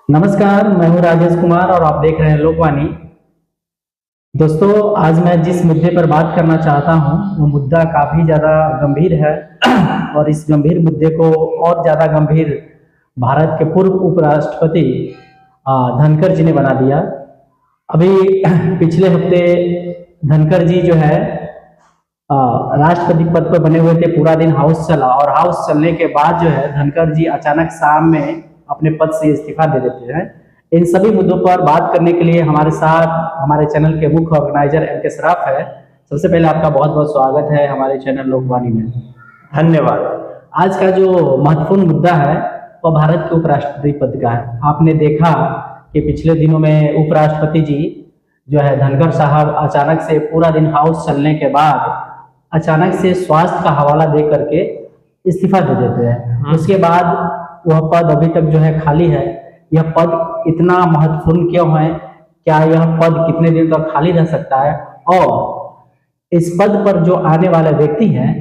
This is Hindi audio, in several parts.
नमस्कार, मैं हूं राजेश कुमार और आप देख रहे हैं लोकवाणी। दोस्तों, आज मैं जिस मुद्दे पर बात करना चाहता हूं वो मुद्दा काफ़ी ज़्यादा गंभीर है और इस गंभीर मुद्दे को और ज़्यादा गंभीर भारत के पूर्व उपराष्ट्रपति धनखड़ जी ने बना दिया। अभी पिछले हफ्ते धनखड़ जी जो है राष्ट्रपति पद पर बने हुए थे। पूरा दिन हाउस चला और हाउस चलने के बाद जो है धनखड़ जी अचानक शाम में अपने पद से इस्तीफा दे देते हैं। इन सभी मुद्दों पर बात करने के लिए हमारे साथ हमारे चैनल के मुख्य ऑर्गेनाइजर एम.के. सराफ है। सबसे पहले आपका बहुत बहुत स्वागत है हमारे चैनल लोकवाणी में। धन्यवाद। आज का जो महत्वपूर्ण मुद्दा है वह भारत के उपराष्ट्रपति पद का है। आपने देखा कि पिछले दिनों में उपराष्ट्रपति जी जो है धनखड़ साहब अचानक से पूरा दिन हाउस चलने के बाद अचानक से स्वास्थ्य का हवाला दे करके इस्तीफा दे देते हैं। उसके बाद वह पद अभी तक जो है खाली है। यह पद इतना महत्वपूर्ण क्यों है, क्या यह पद कितने दिन तक खाली रह सकता है और इस पद पर जो आने वाले व्यक्ति हैं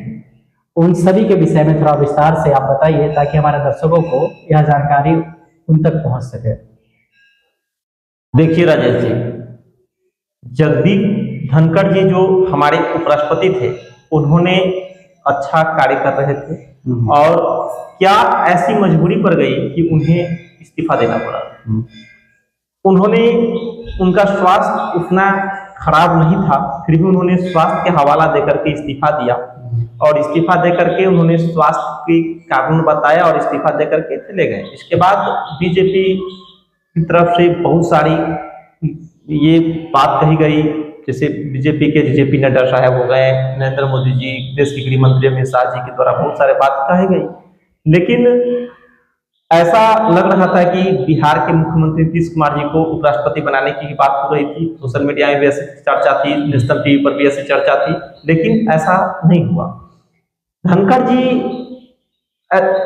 उन सभी के विषय में थोड़ा विस्तार से आप बताइए ताकि हमारे दर्शकों को यह जानकारी उन तक पहुंच सके। देखिए राजेश जी, जगदीप धनखड़ जी जो हमारे उपराष्ट्रपति थे उन्होंने अच्छा कार्य कर रहे थे और क्या ऐसी मजबूरी पड़ गई कि उन्हें इस्तीफा देना पड़ा। उन्होंने उनका स्वास्थ्य उतना खराब नहीं था, फिर भी उन्होंने स्वास्थ्य के हवाला देकर के इस्तीफा दिया और इस्तीफा देकर के उन्होंने स्वास्थ्य के कारण बताया और इस्तीफा देकर के चले गए। इसके बाद बीजेपी की तरफ से बहुत सारी ये बात कही गई, जैसे बीजेपी के जेपी नड्डा साहब हो गए, नरेंद्र मोदी जी, देश के गृह मंत्री अमित शाह जी के द्वारा बहुत सारे बात कही गई, लेकिन ऐसा लग रहा था कि बिहार के मुख्यमंत्री नीतीश कुमार जी को उपराष्ट्रपति बनाने की बात हो रही थी। सोशल मीडिया में भी ऐसी चर्चा थी, नेशनल टीवी पर भी ऐसी चर्चा थी, लेकिन ऐसा नहीं हुआ। धनखड़ जी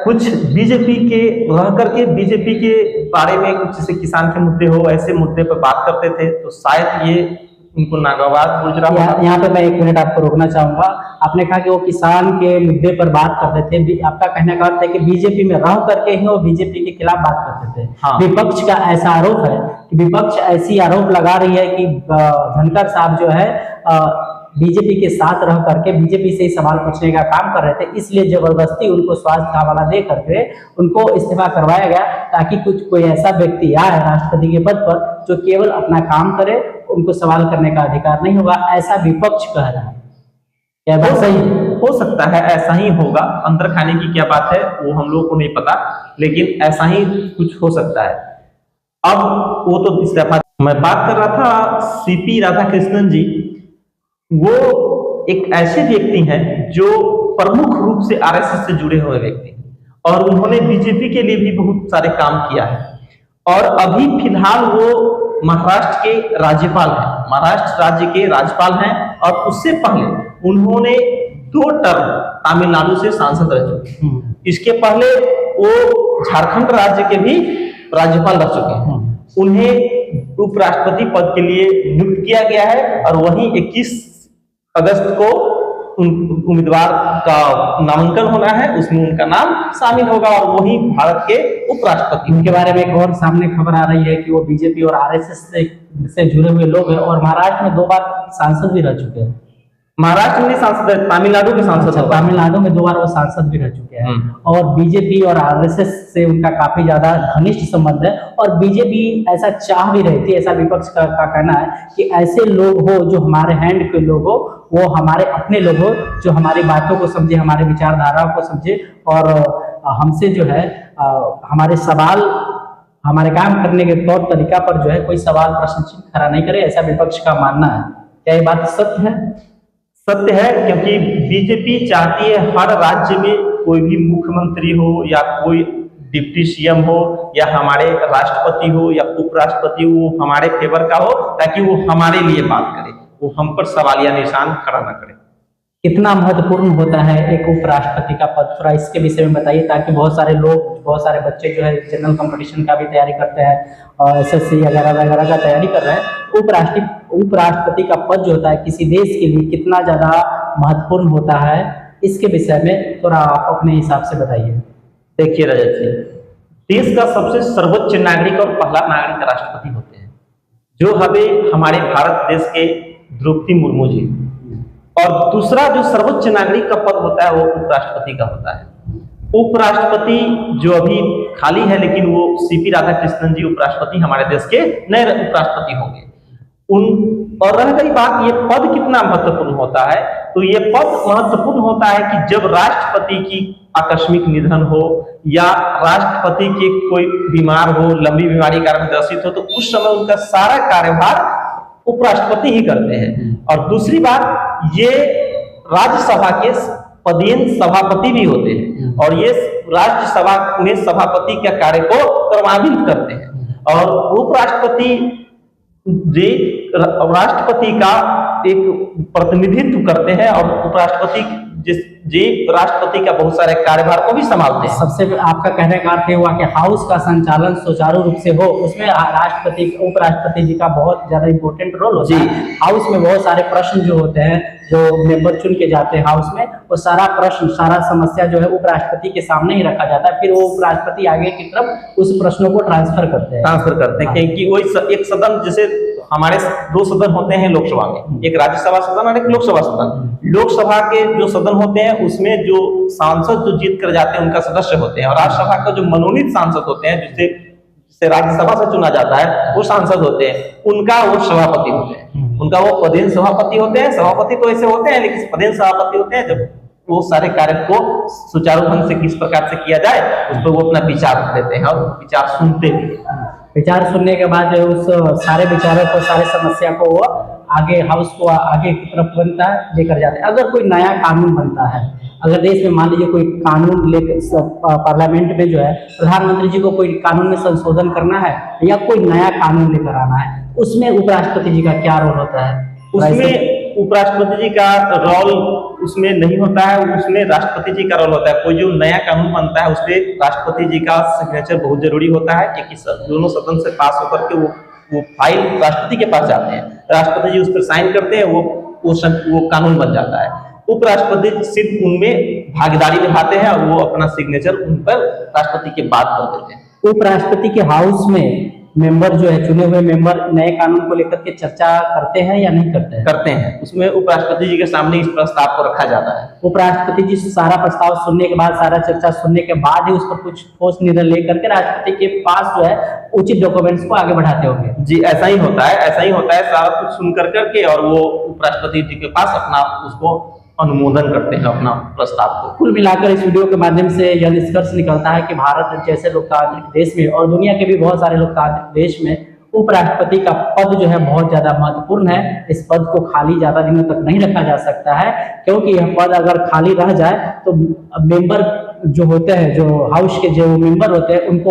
कुछ बीजेपी के रह करके बीजेपी के बारे में कुछ जैसे किसान के मुद्दे हो ऐसे मुद्दे पर बात करते थे, तो शायद ये उनको नागवार गुजरा। यहाँ पे मैं एक मिनट आपको रोकना चाहूंगा। आपने कहा कि वो किसान के मुद्दे पर बात करते थे। आपका कहने का अर्थ है कि बीजेपी में रह करके ही वो बीजेपी के खिलाफ बात करते थे। हाँ। विपक्ष का ऐसा आरोप है कि विपक्ष ऐसी आरोप लगा रही है कि धनखड़ साहब जो है बीजेपी के साथ रह करके बीजेपी से ही सवाल पूछने का काम कर रहे थे, इसलिए जबरदस्ती उनको स्वास्थ्य का हवाला दे करके उनको इस्तीफा करवाया गया ताकि कोई ऐसा व्यक्ति आए राष्ट्रपति के पद पर जो केवल अपना काम करे, उनको सवाल करने का अधिकार नहीं होगा, ऐसा विपक्ष कह रहा है। क्या बात सही हो सकता है, ऐसा ही होगा। अंदर खाने की क्या बात है वो हम लोग को नहीं पता, लेकिन ऐसा ही कुछ हो सकता है। अब वो तो इस्तीफा, मैं बात कर रहा था सीपी राधाकृष्णन जी, वो एक ऐसे व्यक्ति हैं जो प्रमुख रूप से आरएसएस से जुड़े हुए व्यक्ति और उन्होंने बीजेपी के लिए भी बहुत सारे काम किया है और अभी फिलहाल वो महाराष्ट्र के राज्यपाल हैं, महाराष्ट्र राज्य के राज्यपाल हैं और उससे पहले उन्होंने 2 टर्म तमिलनाडु से सांसद रह चुके। इसके पहले वो झारखंड राज्य के भी राज्यपाल रह चुके हैं। उन्हें उपराष्ट्रपति पद के लिए नियुक्त किया गया है और वहीं 21 अगस्त को उम्मीदवार का नामांकन होना है, उसमें उनका नाम शामिल होगा और वही भारत के उपराष्ट्रपति। उनके बारे में एक और सामने खबर आ रही है कि वो बीजेपी और आरएसएस से जुड़े हुए लोग हैं और महाराष्ट्र में 2 बार सांसद भी रह चुके हैं। महाराष्ट्र में सांसद, तमिलनाडु के सांसद, तमिलनाडु में 2 बार वो सांसद भी रह चुके हैं और बीजेपी और आरएसएस से उनका काफी ज्यादा घनिष्ठ संबंध है और बीजेपी ऐसा चाह भी रही थी, ऐसा विपक्ष का कहना है कि ऐसे लोग हो जो हमारे हैंड के लोग हो, वो हमारे अपने लोग हो, जो हमारी बातों को समझे, हमारी विचारधाराओं को समझे और हमसे जो है हमारे सवाल, हमारे काम करने के तौर तरीका पर जो है कोई सवाल प्रश्न चिन्ह खड़ा नहीं करे, ऐसा विपक्ष का मानना है। क्या ये बात सत्य है? सत्य है, क्योंकि बीजेपी चाहती है हर राज्य में कोई भी मुख्यमंत्री हो या कोई डिप्टी सीएम हो या हमारे राष्ट्रपति हो या उपराष्ट्रपति हो, वो हमारे फेवर का हो ताकि वो हमारे लिए बात करे, वो हम पर सवालिया निशान खड़ा न करे। कितना महत्वपूर्ण होता है एक उपराष्ट्रपति का पद, थोड़ा इसके विषय में बताइए ताकि बहुत सारे लोग, बहुत सारे बच्चे जो है जनरल कंपटीशन का भी तैयारी करते हैं और एसएससी वगैरह वगैरह का तैयारी कर रहे हैं। उपराष्ट्रपति का पद जो होता है किसी देश के लिए कितना ज़्यादा महत्वपूर्ण होता है, इसके विषय में थोड़ा आप अपने हिसाब से बताइए। देखिए रजत जी, देश का सबसे सर्वोच्च नागरिक और पहला नागरिक राष्ट्रपति होते हैं, जो हमारे भारत देश के द्रौपदी मुर्मू जी। और दूसरा जो सर्वोच्च नागरिक का पद होता है वो उपराष्ट्रपति का होता है। उपराष्ट्रपति जो अभी खाली है, लेकिन वो सीपी राधाकृष्णन जी उपराष्ट्रपति हमारे देश के नए उपराष्ट्रपति होंगे। और रह गई बात ये पद कितना महत्वपूर्ण होता है, तो ये पद महत्वपूर्ण होता है कि जब राष्ट्रपति की आकस्मिक निधन हो या राष्ट्रपति के कोई बीमार हो, लंबी बीमारी के कारण ग्रसित हो, तो उस समय उनका सारा कार्यभार उपराष्ट्रपति ही करते हैं। और दूसरी बात, ये राज्यसभा के पदेन सभापति भी होते हैं और ये राज्यसभा में सभापति के कार्य को क्रियान्वित करते हैं। और उपराष्ट्रपति जी राष्ट्रपति का एक प्रतिनिधित्व करते हैं और उपराष्ट्रपति जी राष्ट्रपति का बहुत सारे कार्यभार को भी संभालते हैं। सबसे आपका कहने का अर्थ हुआ कि हाउस का संचालन सुचारू रूप से हो, उसमें राष्ट्रपति उपराष्ट्रपति जी का बहुत ज्यादा इंपॉर्टेंट रोल होता है। हाउस में बहुत सारे प्रश्न जो होते हैं, जो मेंबर चुन के जाते हैं हाउस में, वो सारा प्रश्न, सारा समस्या जो है उपराष्ट्रपति के सामने ही रखा जाता है। फिर वो उपराष्ट्रपति आगे की तरफ उस प्रश्नों को ट्रांसफर करते हैं क्योंकि वो एक सदन, जैसे हमारे दो सदन होते हैं लोकसभा में, एक राज्यसभा सदन और एक लोकसभा सदन। लोकसभा के जो सदन होते हैं उसमें जो सांसद जो जीत कर जाते हैं उनका सदस्य होते हैं, और राज्यसभा का जो मनोनीत सांसद होते हैं, जिससे राज्यसभा से चुना जाता है, वो सांसद होते हैं, उनका वो सभापति होते हैं, उनका वो पदेन सभापति होते हैं। सभापति तो ऐसे होते हैं, लेकिन पदेन सभापति होते हैं जब वो सारे कार्य को सुचारू ढंग से किस प्रकार से किया जाए उस पर वो अपना विचार देते हैं और विचार सुनते भी हैं। विचार सुनने के बाद उस सारे विचारों को, सारे समस्या को वो आगे हाउस को आगे की तरफ बनता है, लेकर जाते हैं। अगर कोई नया कानून बनता है, अगर देश में मान लीजिए कोई कानून लेकर पार्लियामेंट में जो है प्रधानमंत्री जी को कोई कानून में संशोधन करना है या कोई नया कानून लेकर आना है, उसमें उपराष्ट्रपति जी का क्या रोल होता है? उसमें उपराष्ट्रपति जी का रोल उसमें नहीं होता है, उसमें राष्ट्रपति जी का रोल होता है। कोई जो नया कानून बनता है उसपे राष्ट्रपति जी का सिग्नेचर बहुत जरूरी होता है, क्योंकि दोनों सदन से पास होकर के वो फाइल राष्ट्रपति के पास जाते हैं, राष्ट्रपति जी उस पर साइन करते हैं, वो कानून बन जाता है। उपराष्ट्रपति सिर्फ उनमें भागीदारी निभाते हैं और वो अपना सिग्नेचर उन पर राष्ट्रपति के बाद कर देते हैं। उपराष्ट्रपति के हाउस में मेंबर जो है, चुने हुए मेंबर नए कानून को लेकर के चर्चा करते हैं या नहीं करते हैं? करते हैं। उसमें उपराष्ट्रपति जी के सामने इस प्रस्ताव को रखा जाता है। उपराष्ट्रपति जी सारा प्रस्ताव सुनने के बाद, सारा चर्चा सुनने के बाद ही उस पर कुछ ठोस निर्णय लेकर के राष्ट्रपति के पास जो है उचित डॉक्यूमेंट्स को आगे बढ़ाते होंगे। जी ऐसा ही होता है, ऐसा ही होता है। सारा कुछ सुन करके और वो उपराष्ट्रपति जी के पास अपना उसको अनुमोदन करते हैं, अपना प्रस्ताव को। कुल मिलाकर इस वीडियो के माध्यम से यह निष्कर्ष निकलता है कि भारत जैसे लोकतांत्रिक देश में और दुनिया के भी बहुत सारे लोकतांत्रिक देश में उपराष्ट्रपति का पद जो है बहुत ज्यादा महत्वपूर्ण है। इस पद को खाली ज्यादा दिनों तक नहीं रखा जा सकता है, क्योंकि यह पद अगर खाली रह जाए तो मेंबर जो होते हैं, जो हाउस के जो मेंबर होते हैं, उनको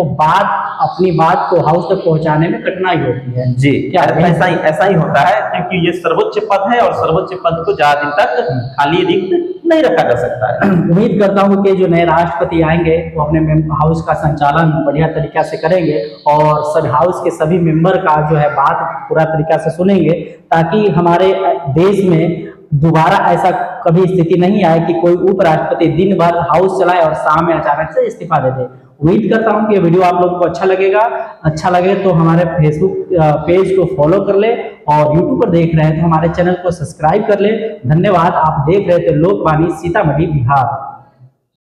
अपनी बात को हाउस तक पहुंचाने में कठिनाई होती है। जी ऐसा ही होता है, क्योंकि ये सर्वोच्च पद है और सर्वोच्च पद को ज्यादा दिन तक खाली रिक्त नहीं रखा जा सकता है। उम्मीद करता हूं कि जो नए राष्ट्रपति आएंगे वो अपने हाउस का संचालन बढ़िया तरीका से करेंगे और सब हाउस के सभी मेंबर का जो है बात पूरा तरीका से सुनेंगे, ताकि हमारे देश में दोबारा ऐसा कभी स्थिति नहीं आए कि कोई उपराष्ट्रपति दिन भर हाउस चलाए और शाम में अचानक से इस्तीफा दे दे। उम्मीद करता हूं कि ये वीडियो आप लोगों को अच्छा लगेगा। अच्छा लगे तो हमारे फेसबुक पेज को फॉलो कर ले और यूट्यूब पर देख रहे हैं तो हमारे चैनल को सब्सक्राइब कर ले। धन्यवाद। आप देख रहे थे लोकवाणी सीतामढ़ी बिहार।